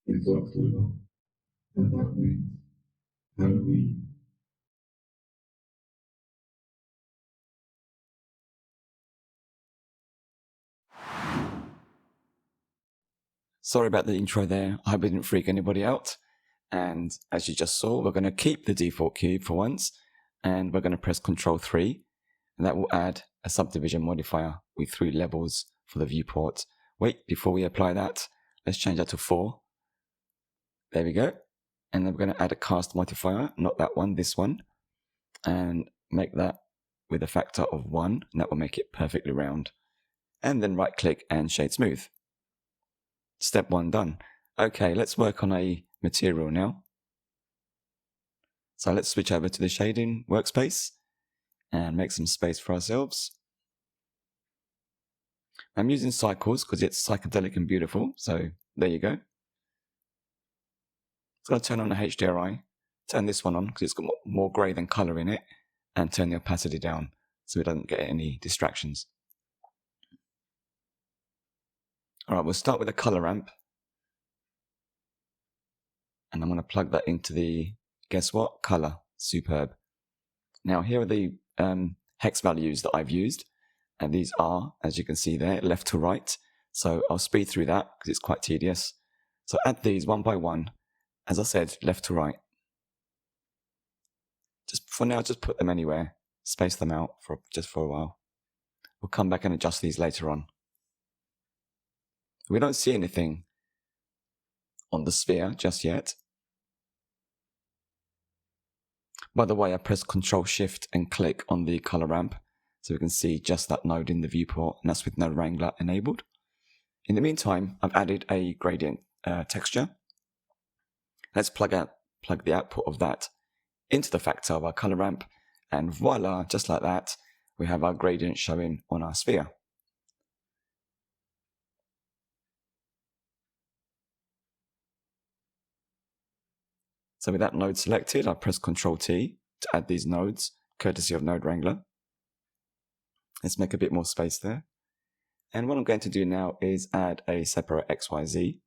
It's October, and that means Halloween. Sorry about the intro there. I hope it didn't freak anybody out. And as you just saw, we're going to keep the default cube for once, and we're going to press Ctrl 3, and that will add a subdivision modifier with 3 levels for the viewport. Wait, before we apply that, let's change that to 4. There we go. And then we're going to add a cast modifier, not that one, this one, and make that with a factor of 1, and that will make it perfectly round. And then right click and shade smooth. Step 1 done. Okay, let's work on a material now. So let's switch over to the shading workspace and make some space for ourselves. I'm using cycles because it's psychedelic and beautiful, so there you go. It's going to turn on the HDRI, turn this one on because it's got more grey than colour in it, and turn the opacity down so we don't get any distractions. Alright, we'll start with the colour ramp. And I'm going to plug that into the, guess what, colour. Superb. Now here are the hex values that I've used. And these are, as you can see there, left to right. So I'll speed through that because it's quite tedious. So add these one by one. As I said, left to right. Just for now, just put them anywhere. Space them out just for a while. We'll come back and adjust these later on. We don't see anything on the sphere just yet. By the way, I press Ctrl Shift and click on the color ramp so we can see just that node in the viewport, and that's with Node Wrangler enabled. In the meantime, I've added a gradient texture. Let's plug the output of that into the factor of our color ramp, and voila, just like that, we have our gradient showing on our sphere. So with that node selected, I press Ctrl T to add these nodes, courtesy of Node Wrangler. Let's make a bit more space there. And what I'm going to do now is add a separate XYZ.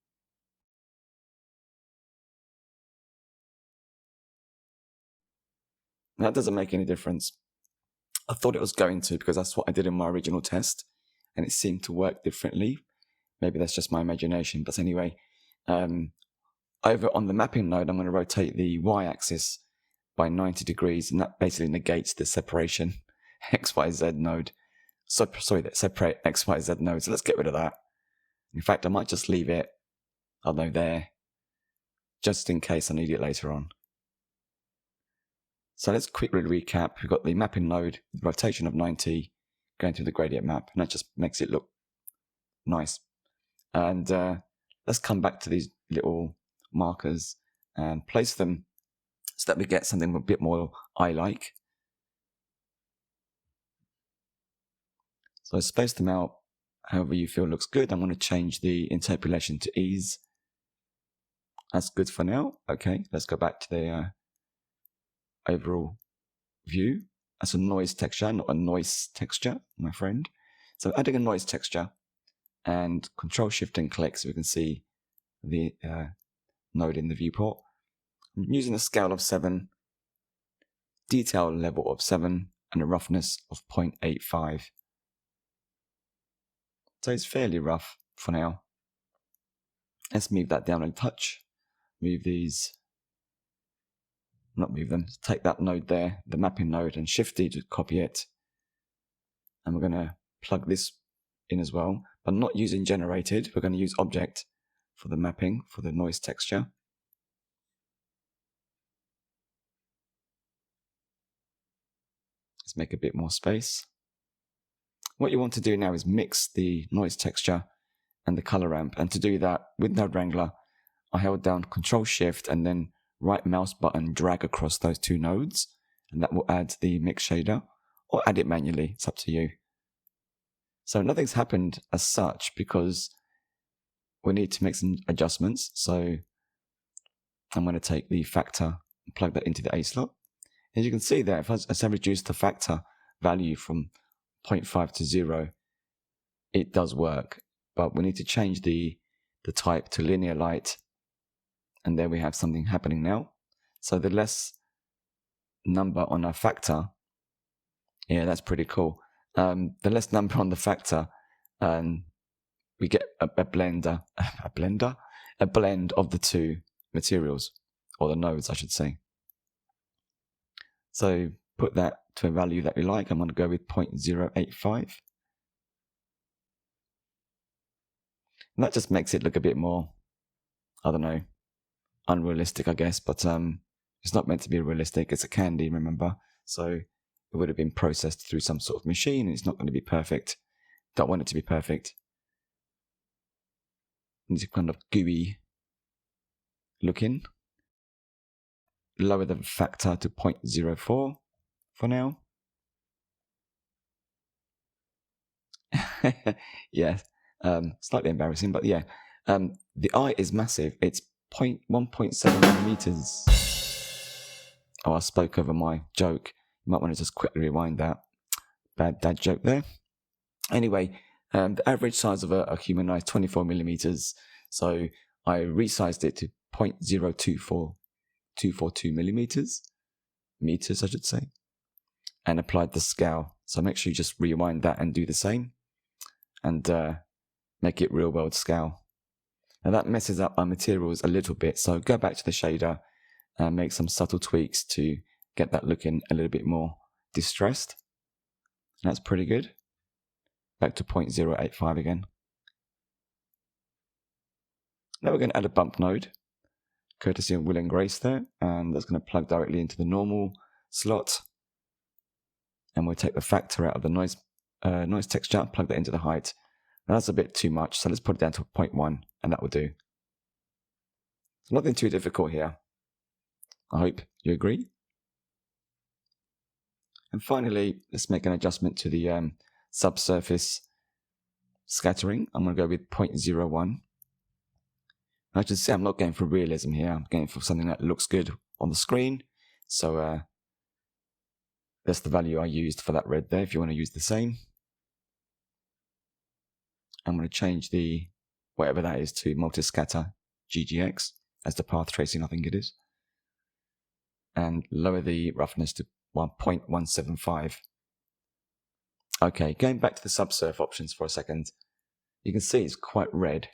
That doesn't make any difference. I thought it was going to because that's what I did in my original test, and it seemed to work differently. Maybe that's just my imagination, but anyway, over on the mapping node, I'm going to rotate the y-axis by 90 degrees, and that basically negates the separation XYZ node. So, sorry, that separate XYZ node. So let's get rid of that. In fact, I might just leave it, I don't know, there, just in case I need it later on. So let's quickly recap. We've got the mapping node, rotation of 90, going through the gradient map, and that just makes it look nice. And let's come back to these little markers and place them so that we get something a bit more eye-like. So space them out however you feel looks good. I'm going to change the interpolation to ease. That's good for now. Okay, let's go back to the overall view. That's a noise texture, not a noise texture, my friend. So adding a noise texture and Control Shift and click so we can see the node in the viewport. I'm using a scale of 7, detail level of 7, and a roughness of 0.85. So it's fairly rough for now. Let's move that down a touch. Move these, not move them, take that node there, the mapping node, and Shift D to copy it. And we're going to plug this in as well, but not using generated. We're going to use object for the mapping, for the noise texture. Let's make a bit more space. What you want to do now is mix the noise texture and the color ramp. And to do that, with Node Wrangler, I held down Control Shift and then right mouse button, drag across those two nodes, and that will add the mix shader, or add it manually, it's up to you. So nothing's happened as such because we need to make some adjustments. So I'm going to take the factor and plug that into the A slot. As you can see there, as I reduce the factor value from 0.5 to 0, it does work, but we need to change the type to linear light And there we have something happening now. So the less number on our factor, yeah, that's pretty cool. The less number on the factor, we get a blend of the two materials, or the nodes, I should say. So put that to a value that we like. I'm going to go with 0.085. And that just makes it look a bit more, I don't know, unrealistic, I guess. But it's not meant to be realistic. It's a candy, remember? So it would have been processed through some sort of machine, and it's not going to be perfect. Don't want it to be perfect. It's kind of gooey looking. Lower the factor to 0.04 for now. Yeah, slightly embarrassing, but yeah. The eye is massive. It's 1.7 millimeters. Oh, I spoke over my joke. You might want to just quickly rewind that. Bad dad joke there. Anyway, the average size of a human eye is 24 millimeters. So I resized it to 0.024242 millimeters. Meters, I should say. And applied the scale. So make sure you just rewind that and do the same. And make it real world scale. Now that messes up our materials a little bit. So go back to the shader and make some subtle tweaks to get that looking a little bit more distressed. And that's pretty good. Back to 0.085 again. Now we're going to add a bump node, courtesy of Will and Grace there, and that's going to plug directly into the normal slot. And we'll take the factor out of the noise texture and plug that into the height. Now that's a bit too much, so let's put it down to 0.1, and that will do. Nothing too difficult here. I hope you agree. And finally, let's make an adjustment to the subsurface scattering. I'm going to go with 0.01. I should say I'm not going for realism here. I'm going for something that looks good on the screen. So that's the value I used for that red there, if you want to use the same. I'm going to change the, whatever that is, to multiscatter GGX as the path tracing, I think it is. And lower the roughness to 1.175. Okay, going back to the subsurf options for a second, you can see it's quite red.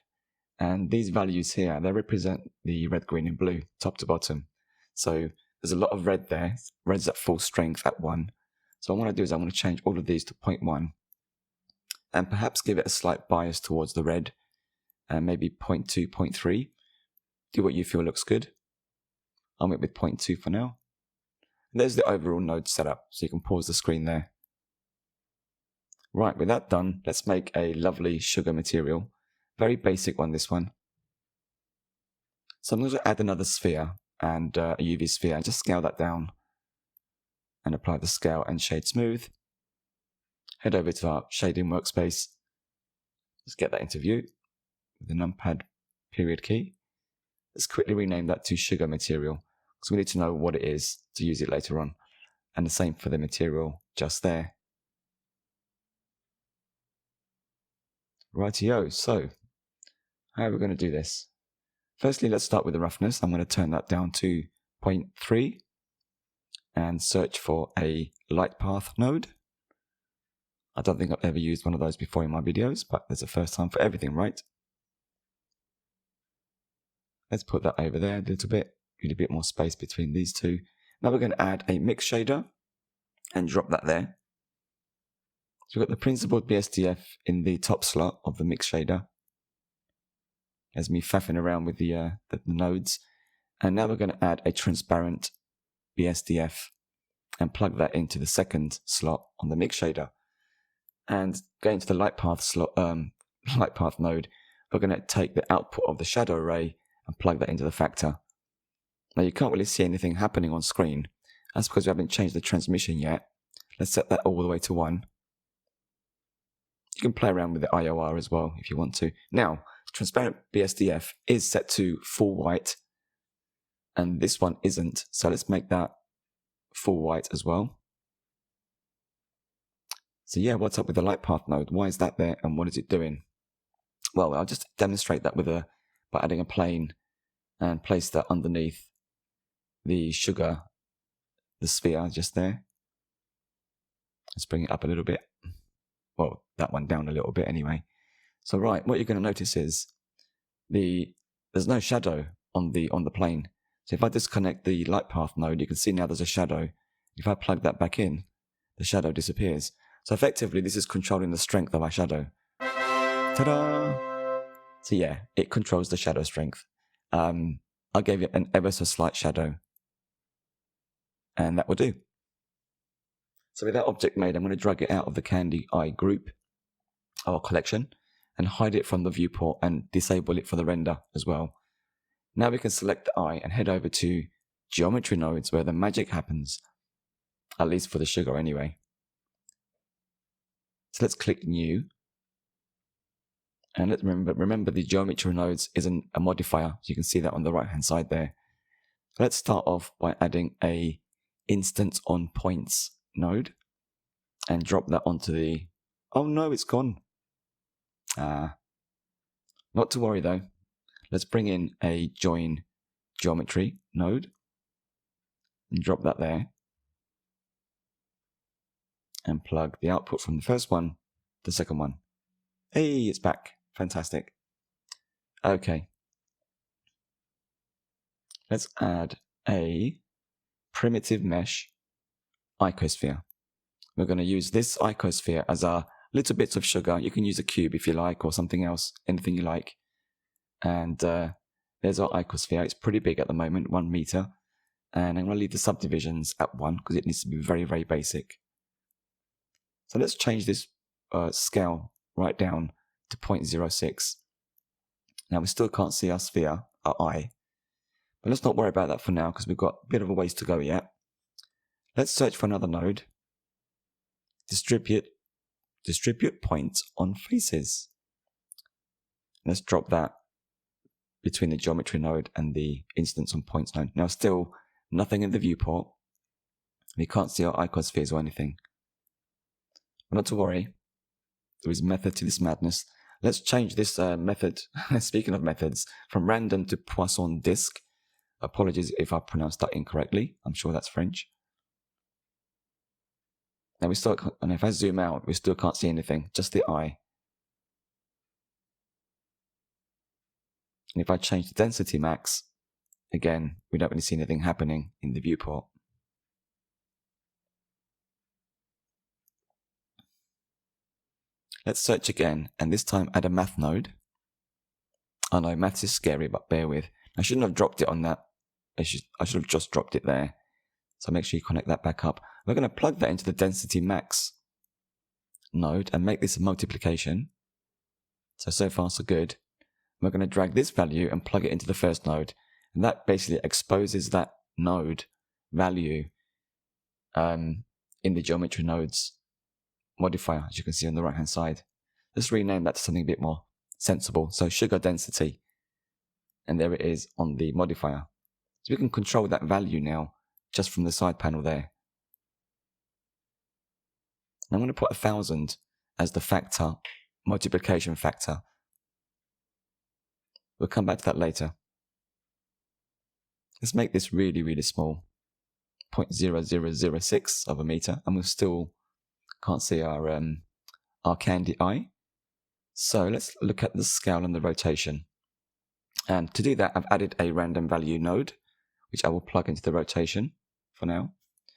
And these values here, they represent the red, green, and blue, top to bottom. So there's a lot of red there. Red's at full strength at 1. So what I want to do is I want to change all of these to 0.1. And perhaps give it a slight bias towards the red. And maybe 0.2, 0.3. Do what you feel looks good. I'll make with 0.2 for now. And there's the overall node setup. So you can pause the screen there. Right, with that done, let's make a lovely sugar material. Very basic one, this one. So I'm going to add another sphere and a UV sphere and just scale that down and apply the scale and shade smooth. Head over to our shading workspace. Let's get that into view with the numpad period key. Let's quickly rename that to sugar material because we need to know what it is to use it later on. And the same for the material just there. Rightio, so how are we going to do this? Firstly, let's start with the roughness. I'm going to turn that down to 0.3 and search for a light path node. I don't think I've ever used one of those before in my videos, but there's a first time for everything, right? Let's put that over there a little bit, need a bit more space between these two. Now we're going to add a mix shader and drop that there. So we've got the principled BSDF in the top slot of the mix shader. There's me faffing around with the nodes. And now we're going to add a transparent BSDF and plug that into the second slot on the mix shader. And going to the light path slot, light path node, we're going to take the output of the shadow array and plug that into the factor. Now you can't really see anything happening on screen. That's because we haven't changed the transmission yet. Let's set that all the way to 1. You can play around with the IOR as well if you want to. Now, transparent BSDF is set to full white, and this one isn't. So let's make that full white as well. So yeah, what's up with the light path node? Why is that there, and what is it doing? Well, I'll just demonstrate that by adding a plane and place that underneath the sugar, the sphere just there. Let's bring it up a little bit. Well, that one down a little bit anyway. So right, what you're going to notice is there's no shadow on the plane. So if I disconnect the light path node, you can see now there's a shadow. If I plug that back in, the shadow disappears. So effectively, this is controlling the strength of our shadow. Ta-da! So yeah, it controls the shadow strength. I gave it an ever so slight shadow, and that will do. So with that object made, I'm going to drag it out of the candy eye group or collection and hide it from the viewport and disable it for the render as well. Now we can select the eye and head over to geometry nodes where the magic happens, at least for the sugar anyway. So let's click new. And let's remember the geometry nodes isn't a modifier, so you can see that on the right hand side there. Let's start off by adding a instance on points node and drop that onto the, oh no, it's gone. Not to worry though. Let's bring in a join geometry node and drop that there and plug the output from the first one to the second one. Hey, it's back. Fantastic. Okay. Let's add a primitive mesh icosphere. We're going to use this icosphere as our little bits of sugar. You can use a cube if you like, or something else, anything you like. And there's our icosphere. It's pretty big at the moment, 1 meter. And I'm going to leave the subdivisions at 1 because it needs to be very, very basic. So let's change this scale right down to 0.06. Now we still can't see our sphere, our eye. But let's not worry about that for now because we've got a bit of a ways to go yet. Let's search for another node. Distribute points on faces. Let's drop that between the geometry node and the instance on points node. Now still nothing in the viewport. We can't see our icospheres or anything. But not to worry. There is a method to this madness. Let's change this method, speaking of methods, from random to Poisson disk. Apologies if I pronounced that incorrectly. I'm sure that's French. Now we still can't, and if I zoom out, we still can't see anything, just the eye. And if I change the density max, again, we don't really see anything happening in the viewport. Let's search again, and this time add a math node. I know maths is scary, but bear with. I shouldn't have dropped it on that. I should have just dropped it there. So make sure you connect that back up. We're going to plug that into the density max node and make this a multiplication. So far so good. We're going to drag this value and plug it into the first node. And that basically exposes that node value in the geometry nodes modifier, as you can see on the right hand side. Let's rename that to something a bit more sensible. So sugar density. And there it is on the modifier. So we can control that value now just from the side panel there. And I'm going to put 1000 as the factor, multiplication factor. We'll come back to that later. Let's make this really, really small. 0.0006 of a meter, and we still can't see our candy eye. So let's look at the scale and the rotation. And to do that, I've added a random value node, which I will plug into the rotation for now.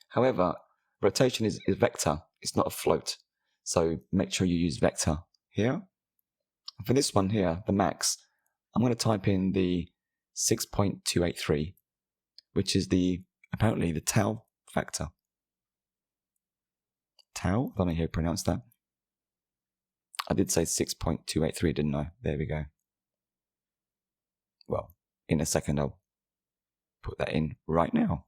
However, rotation is vector. It's not a float. So make sure you use vector here. For this one here, the max, I'm going to type in the 6.283, which is apparently the tau factor. Tau? I don't know how you pronounce that. I did say 6.283, didn't I? There we go. Well, in a second I'll put that in right now.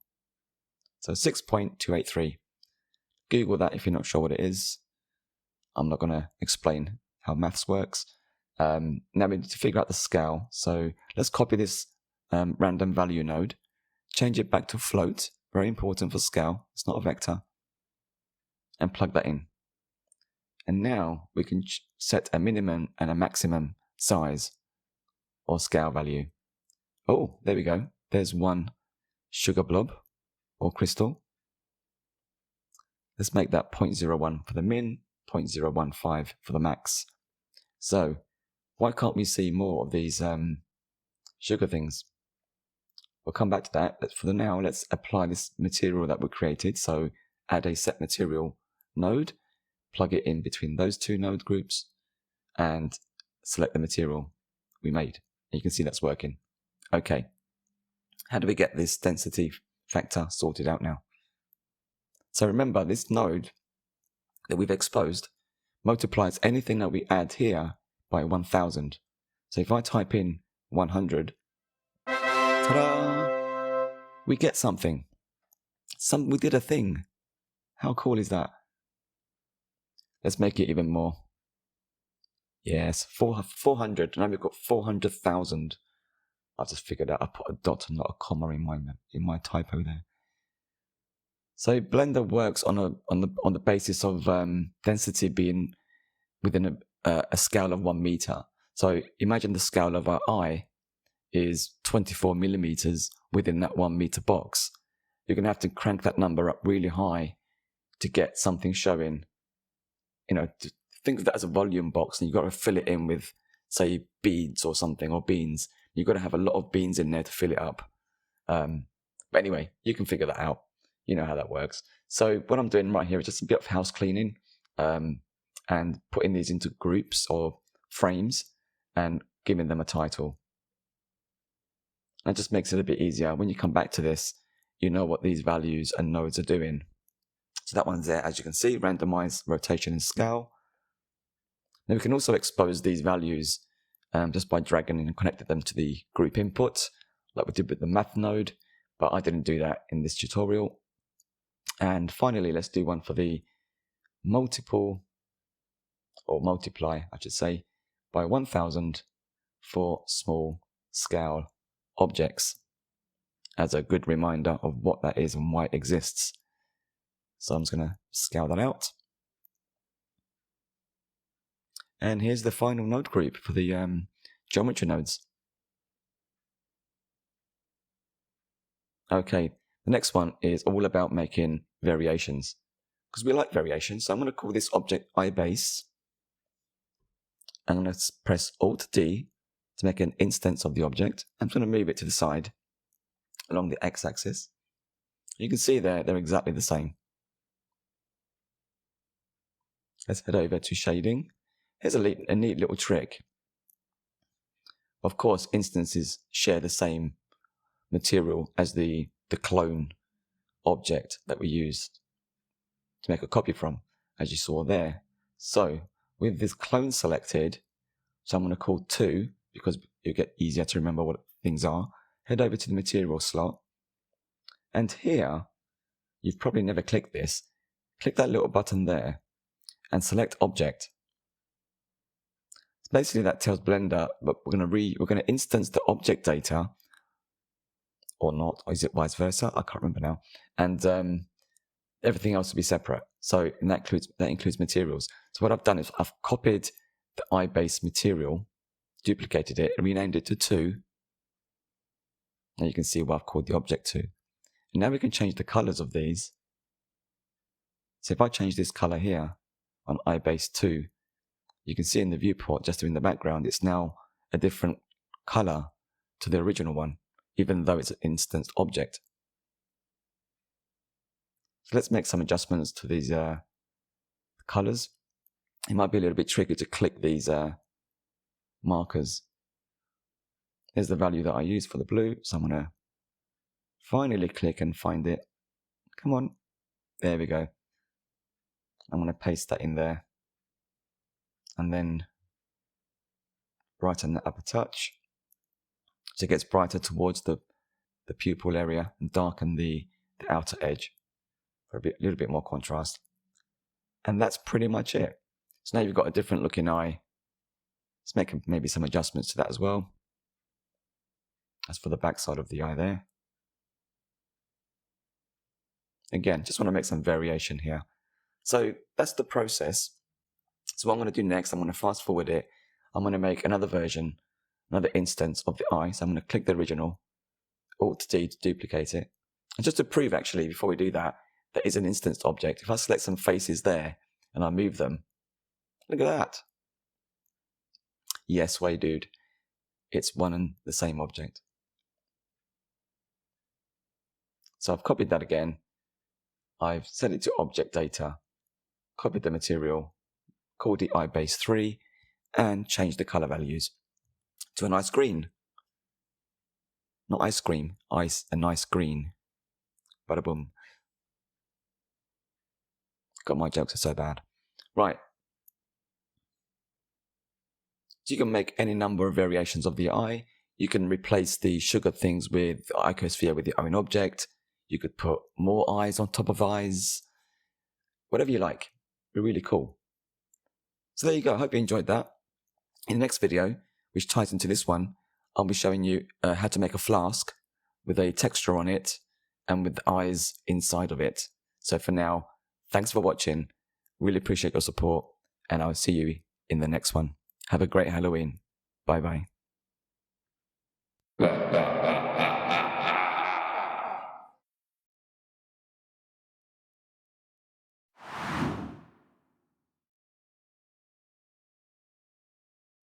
So 6.283. Google that if you're not sure what it is. I'm not going to explain how maths works. Now we need to figure out the scale. So let's copy this random value node, change it back to float, very important for scale, it's not a vector, and plug that in. And now we can set a minimum and a maximum size or scale value. Oh, there we go. There's one sugar blob or crystal. Let's make that 0.01 for the min, 0.015 for the max. So why can't we see more of these sugar things? We'll come back to that, but for the now, let's apply this material that we created. So add a set material node, plug it in between those two node groups, and select the material we made. And you can see that's working. Okay, how do we get this density factor sorted out now? So remember, this node that we've exposed multiplies anything that we add here by 1000. So if I type in 100, ta-da, we get something. We did a thing. How cool is that? Let's make it even more. Yes, 400. Now we've got 400,000. I've just figured out I put a dot and not a comma in my typo there. So Blender works on the basis of density being within a scale of 1 meter. So imagine the scale of our eye is 24 millimeters within that 1 meter box. You're going to have to crank that number up really high to get something showing. Think of that as a volume box, and you've got to fill it in with, say, beads or something, or beans. You've got to have a lot of beans in there to fill it up. But anyway, you can figure that out. You know how that works. So what I'm doing right here is just a bit of house cleaning and putting these into groups or frames and giving them a title. That just makes it a bit easier. When you come back to this, you know what these values and nodes are doing. So that one's there, as you can see, randomize, rotation, and scale. Now we can also expose these values just by dragging and connecting them to the group input, like we did with the math node, but I didn't do that in this tutorial. And finally, let's do one for the multiply, I should say, by 1000 for small scale objects as a good reminder of what that is and why it exists. So I'm just going to scale that out. And here's the final node group for the geometry nodes. Okay, the next one is all about making variations, because we like variations. So I'm going to call this object iBase. I'm going to press Alt-D to make an instance of the object. I'm going to move it to the side along the x-axis. You can see they're exactly the same. Let's head over to shading. Here's a neat little trick. Of course, instances share the same material as the clone object that we used to make a copy from, as you saw there. So with this clone selected, so I'm going to call 2 because you get easier to remember what things are. Head over to the material slot. And here, you've probably never clicked this. Click that little button there and select object. Basically, that tells Blender, but we're going to instance the object data, or not, or is it vice versa? I can't remember now. And everything else will be separate. So that includes materials. So what I've done is I've copied the iBase material, duplicated it, and renamed it to 2. Now you can see what I've called the object to. And now we can change the colors of these. So if I change this color here on iBase 2, you can see in the viewport, just in the background, it's now a different color to the original one, even though it's an instanced object. So let's make some adjustments to these colors. It might be a little bit tricky to click these markers. Here's the value that I use for the blue, so I'm going to finally click and find it. Come on. There we go. I'm going to paste that in there and then brighten that up a touch so it gets brighter towards the pupil area and darken the outer edge for a little bit more contrast. And that's pretty much it. So now you've got a different looking eye. Let's make maybe some adjustments to that as well. As for the back side of the eye there. Again, just want to make some variation here. So that's the process. So what I'm going to do next, I'm going to fast forward it. I'm going to make another version another instance of the eye. So I'm going to click the original, Alt-D to duplicate it. And just to prove, actually, before we do that, there is an instanced object. If I select some faces there and I move them, look at that. Yes way, dude. It's one and the same object. So I've copied that again. I've set it to object data, copied the material, called it iBase3, and changed the color values to a nice green. Not ice cream, a nice green. Bada boom. God, my jokes are so bad. Right. So you can make any number of variations of the eye. You can replace the sugar things with the icosphere with your own object. You could put more eyes on top of eyes. Whatever you like. Be really cool. So there you go. I hope you enjoyed that. In the next video, which ties into this one, I'll be showing you how to make a flask with a texture on it and with eyes inside of it. So for now, thanks for watching. Really appreciate your support, and I'll see you in the next one. Have a great Halloween. Bye-bye.